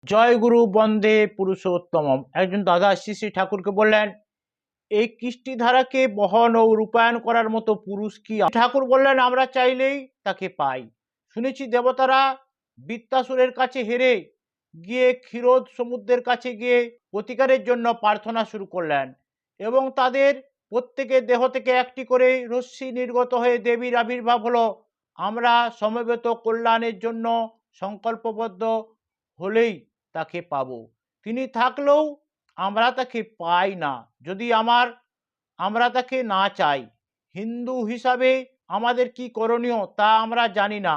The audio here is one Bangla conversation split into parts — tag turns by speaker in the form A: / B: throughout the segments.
A: জয় গুরু বন্দে পুরুষোত্তমম। একজন দাদা শ্রী শ্রী ঠাকুরকে বললেন, এই কৃষ্টি ধারাকে বহন ও রূপায়ণ করার মতো পুরুষ কি? ঠাকুর বললেন, আমরা চাইলেই তাকে পাই। শুনেছি দেবতারা বৃত্তাসুরের কাছে হেরে গিয়ে ক্ষীরোদ সমুদ্রের কাছে গিয়ে প্রতিকারের জন্য প্রার্থনা শুরু করলেন এবং তাদের প্রত্যেকের দেহ থেকে একটি করে রশ্মি নির্গত হয়ে দেবীর আবির্ভাব হলো। আমরা সমবেত কল্যাণের জন্য সংকল্পবদ্ধ হলেই তাকে পাব। তিনি থাকলেও আমরা তাকে পাই না যদি আমরা তাকে না চাই। হিন্দু হিসাবে আমাদের কি করণীয় তা আমরা জানি না।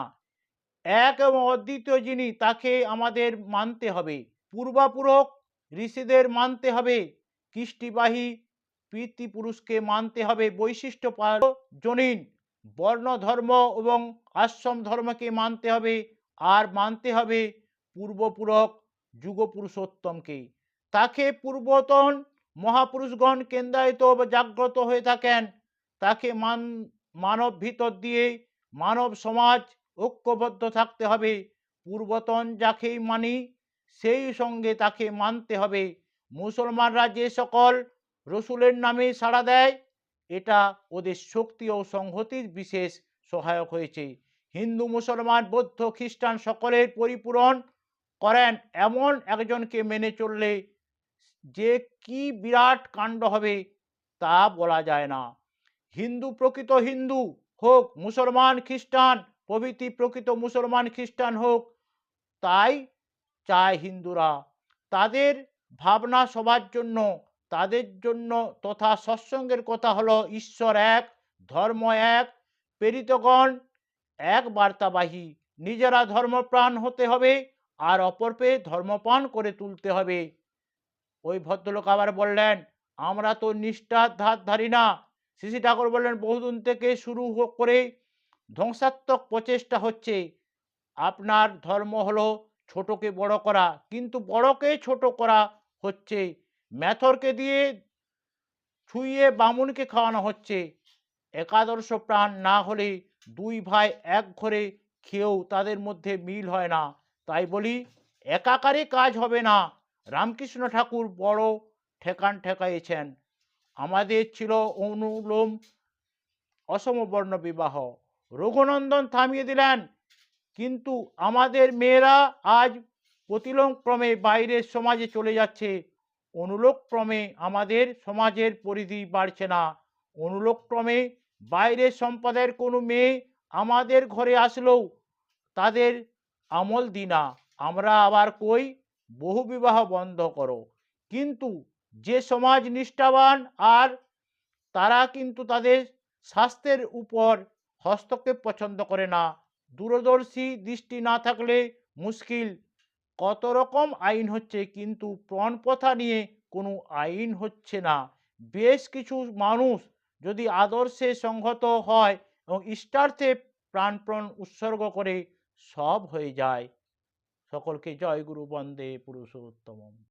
A: এক এবং অদ্বিতীয় যিনি, তাকে আমাদের মানতে হবে। পূর্বাপুরুষ ঋষিদের মানতে হবে, কৃষ্টিবাহী পিতৃপুরুষকে মানতে হবে, বৈশিষ্ট্য জনীন বর্ণ ধর্ম এবং আশ্রম ধর্মকে মানতে হবে, আর মানতে হবে পূর্বপুরুষ যুগপুরুষোত্তমকে। তাকে পূর্বতন মহাপুরুষগণ কেন্দ্রায়িত বা জাগ্রত হয়ে থাকেন। তাকে মানব ভিতর দিয়ে মানব সমাজ ঐক্যবদ্ধ থাকতে হবে। পূর্বতন যাকেই মানি সেই সঙ্গে তাকে মানতে হবে। মুসলমানরা যে সকল রসুলের নামে সাড়া দেয়, এটা ওদের শক্তি ও সংহতির বিশেষ সহায়ক হয়েছে। হিন্দু মুসলমান বৌদ্ধ খ্রিস্টান সকলের পরিপূরণ করেন এমন একজনকে মেনে চললে যে কি বিরাট কাণ্ড হবে তা বলা যায় না। হিন্দু প্রকৃত হিন্দু হোক, মুসলমান খ্রিস্টান প্রভৃতি প্রকৃত মুসলমান খ্রিস্টান হোক, তাই চায় হিন্দুরা। তাদের ভাবনা সবার জন্য, তাদের জন্য তথা সৎসঙ্গের কথা হলো ঈশ্বর এক, ধর্ম এক, প্রেরিতগণ এক বার্তাবাহী। নিজেরা ধর্মপ্রাণ হতে হবে আর অপরকে ধর্মপ্রাণ করে তুলতে হবে। ওই ভদ্রলোক আবার বললেন, আমরা তো নিষ্ঠার ধার ধারি না। শ্রী ঠাকুর বললেন, বহুদিন থেকে শুরু করে ধ্বংসাত্মক প্রচেষ্টা হচ্ছে। আপনার ধর্ম হলো ছোটকে বড় করা, কিন্তু বড়কে ছোট করা হচ্ছে। মেথরকে দিয়ে ছুঁয়ে বামুনকে খাওয়ানো হচ্ছে। একাদর্শ প্রাণ না হলে দুই ভাই এক ঘরে খেয়েও তাদের মধ্যে মিল হয় না। তাই বলি, একাকারে কাজ হবে না। রামকৃষ্ণ ঠাকুর বড় ঠেকান ঠেকাইয়েছেন। আমাদের ছিল অনুলোম অসমবর্ণ বিবাহ, রঘুনন্দন থামিয়ে দিলেন। কিন্তু আমাদের মেয়েরা আজ প্রতিলোম ক্রমে বাইরের সমাজে চলে যাচ্ছে। অনুলোক ক্রমে আমাদের সমাজের পরিধি বাড়ছে না। অনুলোক ক্রমে বাইরের সম্প্রদায়ের কোনো মেয়ে আমাদের ঘরে আসলেও তাদের আমল দিই না। আমরা আবার কই, বহু বিবাহ বন্ধ করো। কিন্তু যে সমাজ নিষ্ঠাবান আর তারা কিন্তু তাদের স্বাস্থ্যের উপর হস্তক্ষেপ পছন্দ করে না। দূরদর্শী দৃষ্টি না থাকলে মুশকিল। কত রকম আইন হচ্ছে, কিন্তু প্রণপ্রথা নিয়ে কোনো আইন হচ্ছে না। বেশ কিছু মানুষ যদি আদর্শে সংহত হয় এবং ইষ্টার্থে প্রাণপণ উৎসর্গ করে, সব হয়ে যায়। সকলকে জয় গুরু বন্দে পুরুষোত্তম।